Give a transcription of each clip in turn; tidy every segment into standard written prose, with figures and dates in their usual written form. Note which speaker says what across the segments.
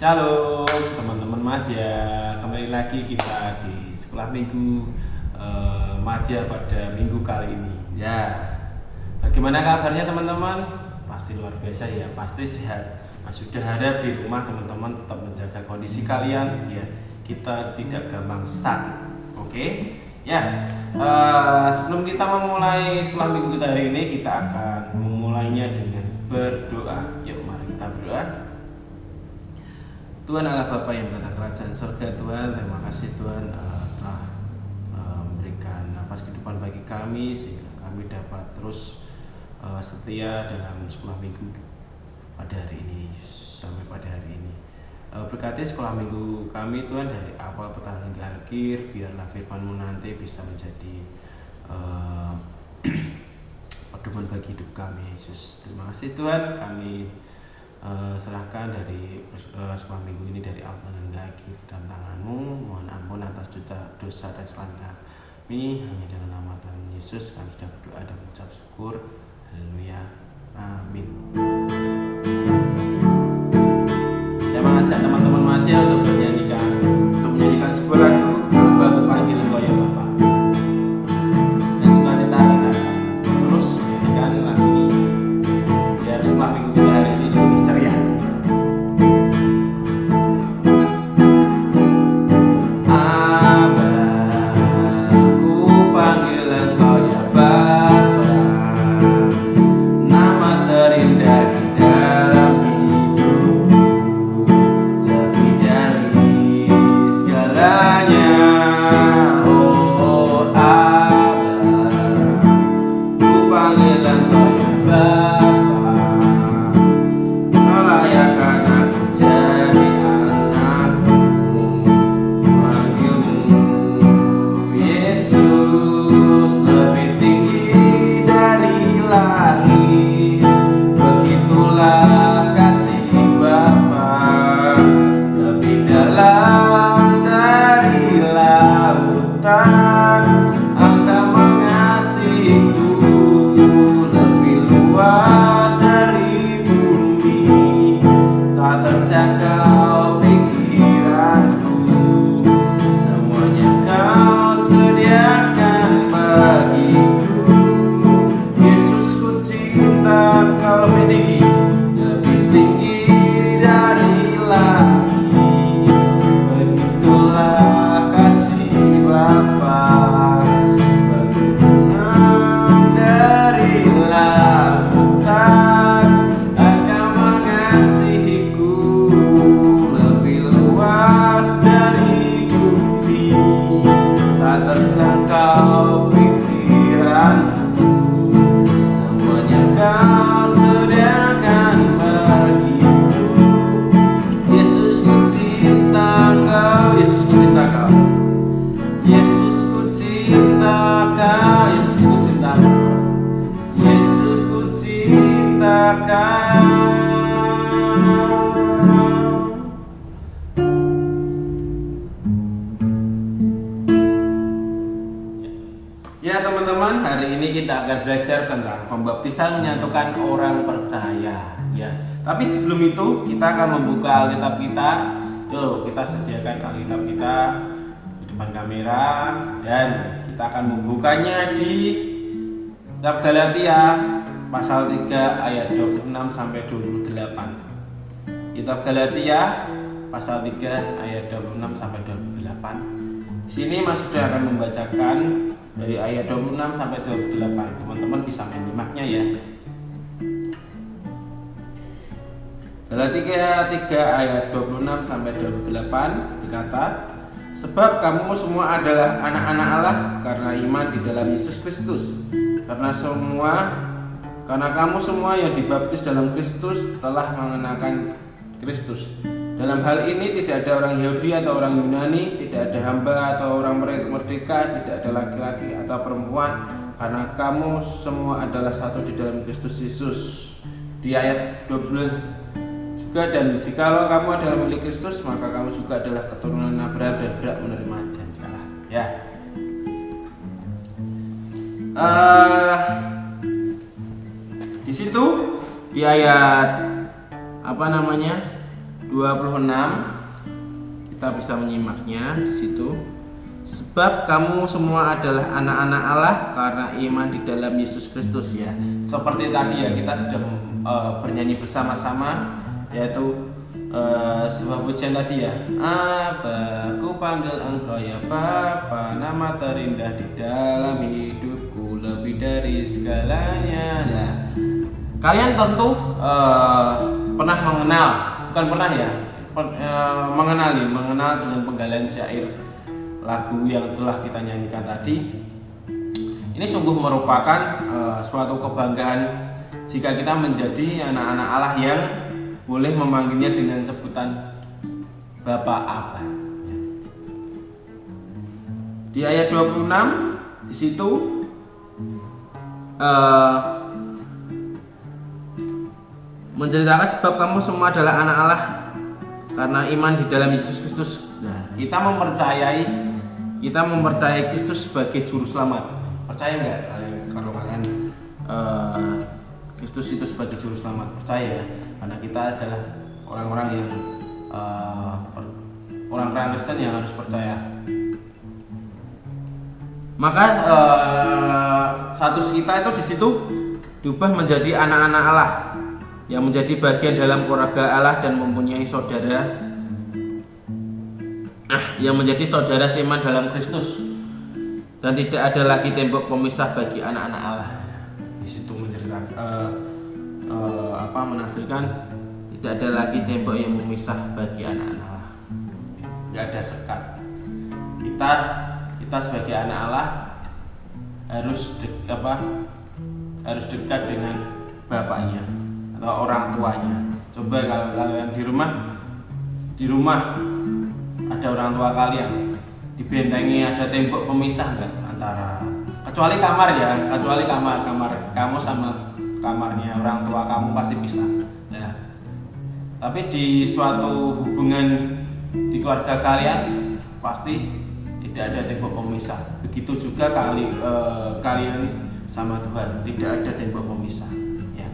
Speaker 1: Shalom teman-teman Madya, kembali lagi kita di sekolah minggu Madya pada minggu kali ini. Ya, bagaimana kabarnya teman-teman? Pasti luar biasa ya, pasti sehat. Nah, sudah harap di rumah teman-teman tetap menjaga kondisi kalian ya. Kita tidak gampang sakit. Oke? Ya, sebelum kita memulai sekolah minggu kita hari ini, kita akan memulainya dengan berdoa. Yuk, mari kita berdoa. Tuhan Allah Bapa yang berada kerajaan surga, Tuhan, terima kasih Tuhan telah memberikan nafas kehidupan bagi kami sehingga kami dapat terus setia dalam sekolah minggu pada hari ini sampai pada hari ini. Berkati sekolah minggu kami Tuhan dari awal pertengahan hingga akhir, biarlah firman-Mu nanti bisa menjadi pedoman bagi hidup kami. Yesus, terima kasih Tuhan, kami serahkan dari sekolah minggu ini dari awal hingga akhir dalam tangan-Mu. Mohon ampun atas dosa dan kesalahan kami, hanya dalam nama Tuhan Yesus kami sudah berdoa dan mengucap syukur. Haleluya, amin. Saya mengajak teman-teman Madya untuk menyanyikan sebuah lagu, Hamba Ku Panggil Engkau Ya Bapa. Dan sukacita kita akan terus menyanyikan lagu ini biar sekolah minggu kita hari ini lebih ceria. Ya teman-teman, hari ini kita akan belajar tentang pembaptisan menyatukan orang percaya ya. Tapi sebelum itu kita akan membuka Alkitab kita. Yuk, kita sediakan Alkitab kita di depan kamera dan kita akan membukanya di kitab Galatia pasal 3 ayat 26 sampai 28. Kitab Galatia pasal 3 ayat 26 sampai 28. Di sini Mas sudah akan membacakan dari ayat 26 sampai 28. Teman-teman bisa menyimaknya ya. Galatia 3 ayat 26 sampai 28 berkata, sebab kamu semua adalah anak-anak Allah karena iman di dalam Yesus Kristus. Karena kamu semua yang dibaptis dalam Kristus telah mengenakan Kristus. Dalam hal ini tidak ada orang Yahudi atau orang Yunani, tidak ada hamba atau orang merdeka, tidak ada laki-laki atau perempuan, karena kamu semua adalah satu di dalam Kristus Yesus. Di ayat 29 juga, dan jikalau kamu adalah milik Kristus, maka kamu juga adalah keturunan Abraham dan berhak menerima janji Allah. Ya. Di situ di ayat 26 kita bisa menyimaknya di situ. Sebab kamu semua adalah anak-anak Allah karena iman di dalam Yesus Kristus ya. Seperti tadi ya, kita sudah bernyanyi bersama-sama, yaitu sebuah pujian tadi ya. Apa ku panggil engkau ya Bapa, nama terindah di dalam hidupku lebih dari segalanya. Nah, kalian tentu pernah mengenal, bukan pernah ya, mengenal dengan penggalian syair lagu yang telah kita nyanyikan tadi. Ini sungguh merupakan suatu kebanggaan jika kita menjadi anak-anak Allah yang boleh memanggilnya dengan sebutan Bapa Aba. Di ayat 26 di situ menceritakan sebab kamu semua adalah anak Allah karena iman di dalam Yesus Kristus. Nah, kita mempercayai Kristus sebagai juru selamat. Percaya nggak kalau kalian Kristus itu sebagai juru selamat? Percaya ya, karena kita adalah orang-orang yang orang Kristen yang harus percaya. Maka status kita itu di situ diubah menjadi anak-anak Allah yang menjadi bagian dalam keluarga Allah dan mempunyai saudara yang menjadi saudara seiman dalam Kristus, dan tidak ada lagi tembok pemisah bagi anak-anak Allah. Di situ menceritakan menafsirkan tidak ada lagi tembok yang memisah bagi anak-anak Allah. Tidak ada sekat. Kita sebagai anak Allah harus dekat dengan bapaknya atau orang tuanya. Coba kalau yang di rumah ada orang tua kalian, dibentengi ada tembok pemisah nggak antara, kecuali kamar kamu sama kamarnya orang tua kamu pasti pisah. Nah, tapi di suatu hubungan di keluarga kalian pasti tidak ada tembok pemisah. Begitu juga kalian sama Tuhan, tidak ada tembok pemisah. Ya.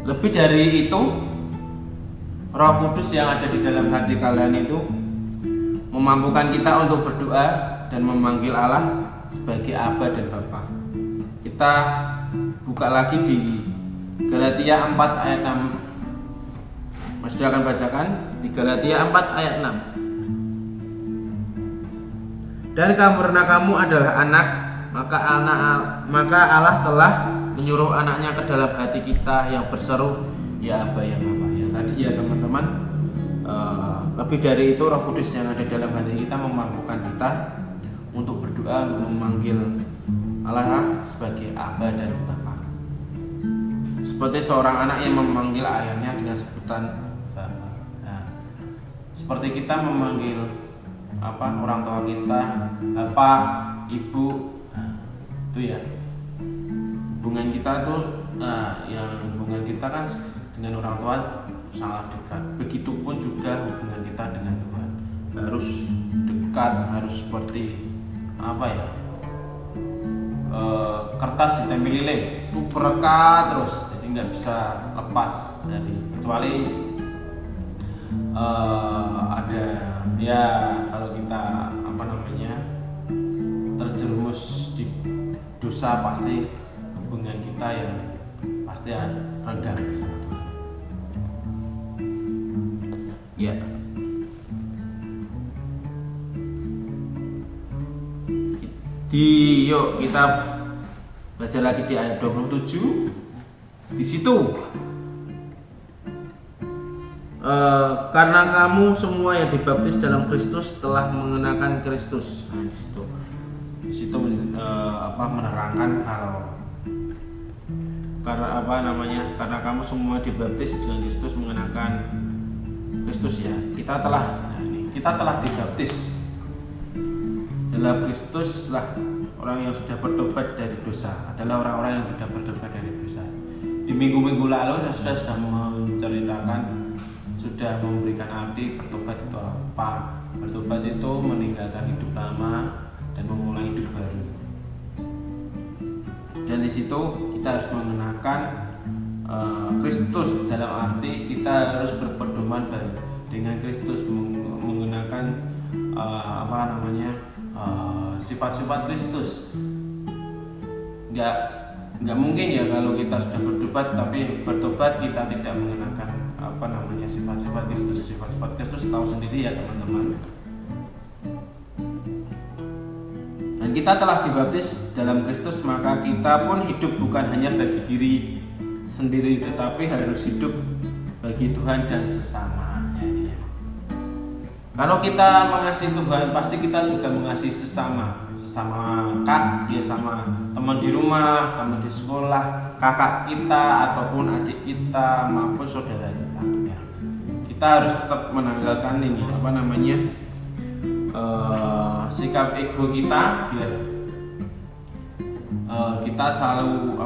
Speaker 1: Lebih dari itu, Roh Kudus yang ada di dalam hati kalian itu memampukan kita untuk berdoa dan memanggil Allah sebagai Aba dan Bapa. Kita buka lagi di Galatia 4 ayat 6. Mas Dio akan bacakan di Galatia 4 ayat 6. Dan karena kamu adalah anak, maka Allah telah menyuruh anaknya ke dalam hati kita yang berseru, ya Aba ya Bapa. Ya tadi ya teman-teman, lebih dari itu Roh Kudus yang ada dalam hati kita memampukan kita untuk berdoa, untuk memanggil Allah sebagai Aba dan Bapa. Seperti seorang anak yang memanggil ayahnya dengan sebutan Bapa. Nah, seperti kita memanggil orang tua kita, Bapak, Ibu, itu ya. Hubungan kita tuh, hubungan kita kan dengan orang tua sangat dekat. Begitupun juga hubungan kita dengan Tuhan harus dekat, harus seperti kertas ditempel lilin, itu perekat terus, jadi nggak bisa lepas dari, kecuali ada ya kalau kita terjerumus di dosa, pasti hubungan kita ya pasti renggang sama Tuhan. Ya. Yuk kita baca lagi di ayat 27. Di situ karena kamu semua yang dibaptis dalam Kristus telah mengenakan Kristus. Nah, di situ menerangkan kalau karena kamu semua dibaptis dengan Kristus, mengenakan Kristus ya. Kita telah dibaptis dalam Kristus lah. Orang yang sudah bertobat dari dosa adalah orang-orang yang sudah bertobat dari dosa. Di minggu-minggu lalu saya sudah menceritakan, sudah memberikan arti bertobat itu apa. Bertobat itu meninggalkan hidup lama dan memulai hidup baru. Dan Dan di situ kita harus mengenakan Kristus, dalam arti kita harus berpedoman dengan Kristus, mengenakan sifat-sifat Kristus. Nggak mungkin ya kalau kita sudah bertobat kita tidak mengenakan sifat-sifat Kristus. Sifat-sifat Kristus tahu sendiri ya teman-teman. Dan kita telah dibaptis dalam Kristus, maka kita pun hidup bukan hanya bagi diri sendiri, tetapi harus hidup bagi Tuhan dan sesama. Kalau kita mengasihi Tuhan, pasti kita juga mengasihi sesama teman di rumah, teman di sekolah, kakak kita ataupun adik kita maupun saudara kita. Ya. Kita harus tetap menanggalkan sikap ego kita, biar kita selalu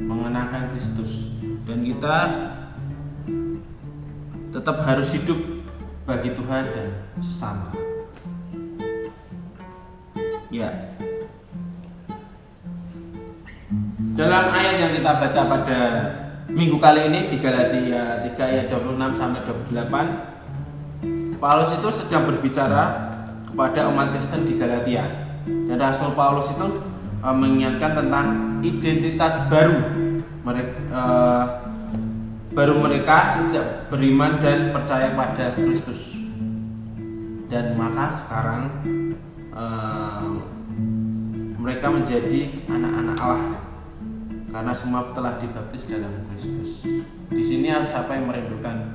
Speaker 1: mengenakan Kristus, dan kita tetap harus hidup bagi Tuhan dan sesama. Ya. Dalam ayat yang kita baca pada minggu kali ini di Galatia 3 ayat 26 sampai 28, Paulus itu sedang berbicara kepada umat Kristen di Galatia. Dan Rasul Paulus itu mengingatkan tentang identitas baru mereka sejak beriman dan percaya pada Kristus. Dan maka sekarang mereka menjadi anak-anak Allah karena semua telah dibaptis dalam Kristus. Di sini harus apa yang merindukan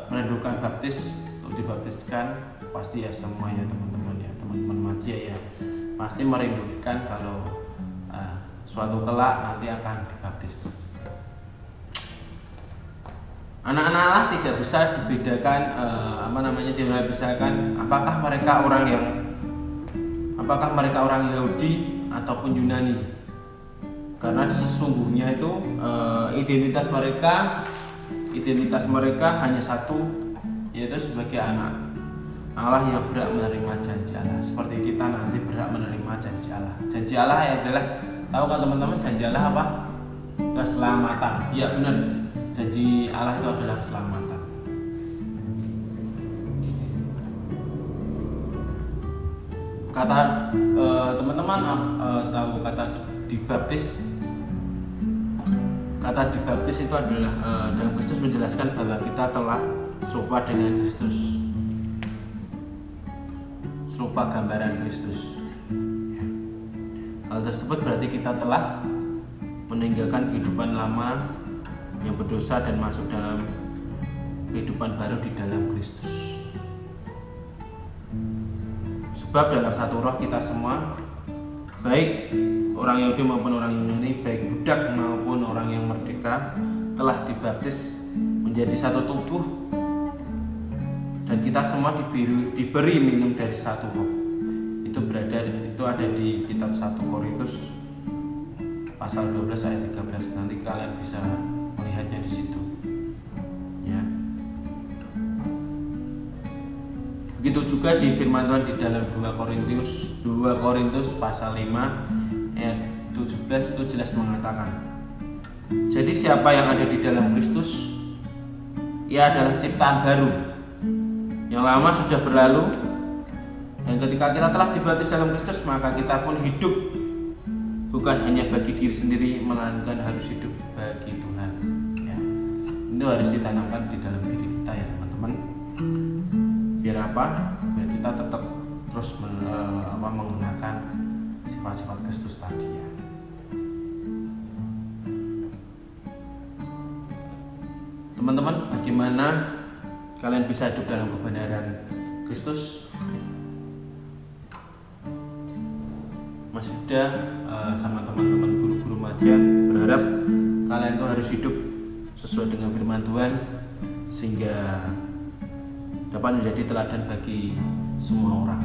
Speaker 1: merindukan baptis untuk dibaptiskan, pasti ya semua ya teman-teman Madya ya, pasti merindukan kalau suatu kelak nanti akan dibaptis. Anak-anak Allah tidak bisa dibedakan apakah mereka orang Yahudi ataupun Yunani, karena sesungguhnya itu identitas mereka hanya satu, yaitu sebagai anak Allah yang berhak menerima janji Allah, seperti kita nanti berhak menerima janji Allah. Janji Allah adalah, tahu kan teman-teman janji Allah apa? Keselamatan. Ya benar, janji Allah itu adalah keselamatan. Teman-teman tahu kata dibaptis? Kata dibaptis itu adalah dalam Kristus menjelaskan bahwa kita telah serupa dengan Kristus, serupa gambaran Kristus. Hal tersebut berarti kita telah meninggalkan kehidupan lama yang berdosa dan masuk dalam kehidupan baru di dalam Kristus. Sebab dalam satu roh kita semua, baik orang Yahudi maupun orang Yunani, baik budak maupun orang yang merdeka, telah dibaptis menjadi satu tubuh, dan kita semua diberi minum dari satu roh. Itu ada di kitab 1 Korintus pasal 12 ayat 13. Nanti kalian bisa melihatnya di situ. Ya. Begitu juga di firman Tuhan di dalam 2 Korintus pasal 5 ayat 17 itu jelas mengatakan, jadi siapa yang ada di dalam Kristus, ia adalah ciptaan baru. Yang lama sudah berlalu, dan ketika kita telah dibaptis dalam Kristus, maka kita pun hidup bukan hanya bagi diri sendiri, melainkan harus hidup bagi Tuhan. Ya. Itu harus ditanamkan di dalam diri kita ya teman-teman. Biar apa? Biar kita tetap terus mengenakan sifat-sifat Kristus tadi ya. Teman-teman, bagaimana kalian bisa hidup dalam kebenaran Kristus? Mas Yuda sama teman-teman guru-guru Madya berharap kalian tuh harus hidup sesuai dengan firman Tuhan, sehingga dapat menjadi teladan bagi semua orang,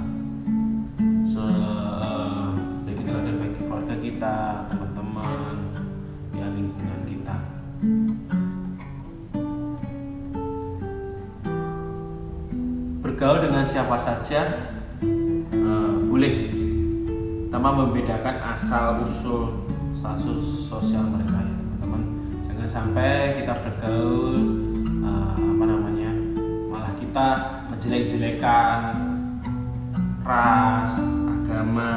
Speaker 1: bagi teladan bagi keluarga kita, teman-teman, ya lingkungan kita. Bergaul dengan siapa saja boleh, tanpa membedakan asal usul status sosial mereka ya teman-teman. Jangan sampai kita bergaul malah kita menjelek-jelekan ras, agama,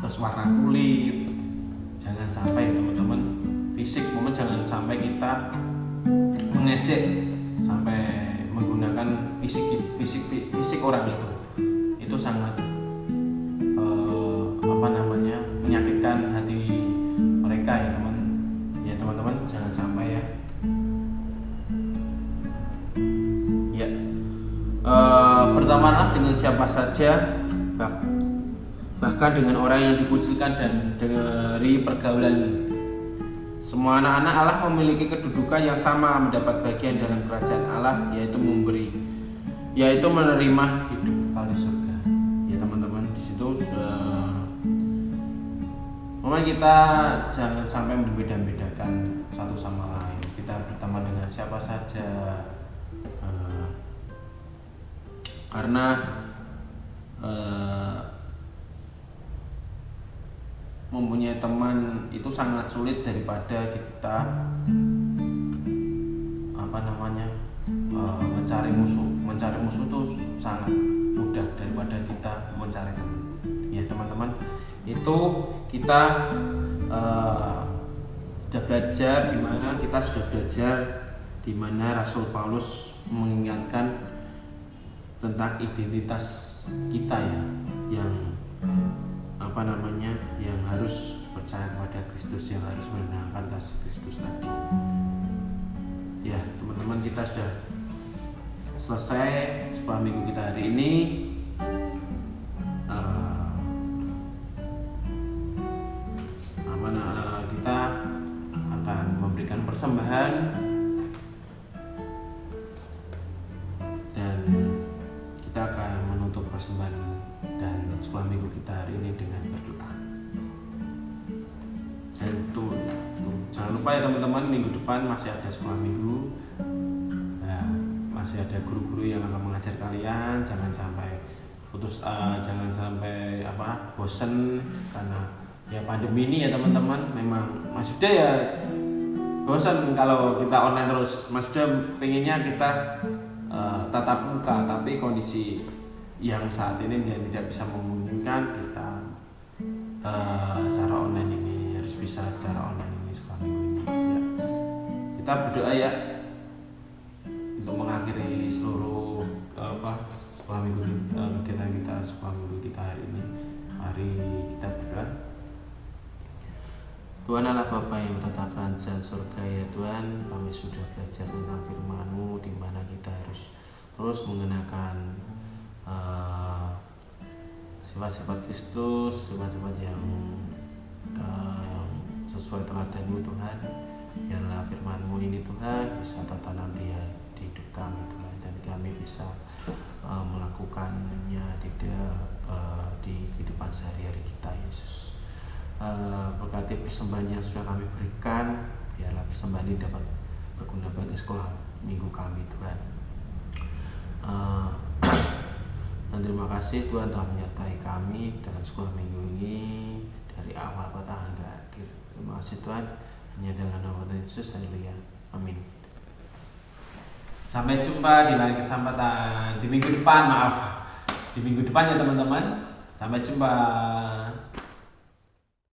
Speaker 1: terus warna kulit. Jangan sampai teman-teman, fisik momen jangan sampai kita mengejek sampai menggunakan fisik orang itu sangat menyakitkan hati mereka ya teman-teman, jangan sampai ya. Bertemanlah dengan siapa saja, bahkan dengan orang yang dikucilkan dan dari pergaulan. Semua anak-anak Allah memiliki kedudukan yang sama, mendapat bagian dalam kerajaan Allah, yaitu menerima hidup kekal di surga. Ya teman-teman, di situ memang kita jangan sampai membeda-bedakan satu sama lain. Kita berteman dengan siapa saja, karena mempunyai teman itu sangat sulit daripada kita mencari musuh itu sangat mudah daripada kita mencari teman ya teman-teman. Itu kita sudah belajar di mana Rasul Paulus mengingatkan tentang identitas kita yang harus percaya kepada Kristus, yang harus mengenalkan kasih Kristus tadi. Ya teman-teman, kita sudah selesai sekolah minggu kita hari ini. Kita akan memberikan persembahan dan kita akan menutup persembahan dan sekolah minggu kita hari ini dengan berdoa. Dan jangan lupa ya teman-teman, minggu depan masih ada sekolah minggu, masih ada guru-guru yang akan mengajar kalian. Jangan sampai bosen karena pandemi ini ya teman-teman. Memang Mas Yuda ya bosan kalau kita online terus. Mas Yuda pengennya kita tatap muka, tapi kondisi yang saat ini dia tidak bisa memungkinkan kita secara online ini, harus bisa secara online ini sekolah minggu ini ya. Kita berdoa ya untuk mengakhiri seluruh sekolah minggu kita sekolah minggu kita hari ini. Mari kita berdoa. Tuhan Allah Bapa yang bertata kerajaan surga ya Tuhan, kami sudah belajar tentang firman-Mu di mana kita harus terus mengenakan sifat-sifat Kristus, sifat-sifat yang sesuai teladan-Mu Tuhan. Biarlah firman-Mu ini Tuhan bisa tertanam di hidup kami Tuhan, dan kami bisa melakukannya di kehidupan sehari-hari kita Yesus. Berkati persembahan yang sudah kami berikan, biarlah persembahan ini dapat berguna bagi sekolah minggu kami Tuhan. Dan terima kasih Tuhan telah menyertai kami dalam sekolah minggu ini dari awal pertengahan hingga akhir. Terima kasih Tuhan, hanya dalam nama Tuhan Yesus, haleluya, amin. Sampai jumpa di lain kesempatan di minggu depan ya teman-teman. Sampai jumpa.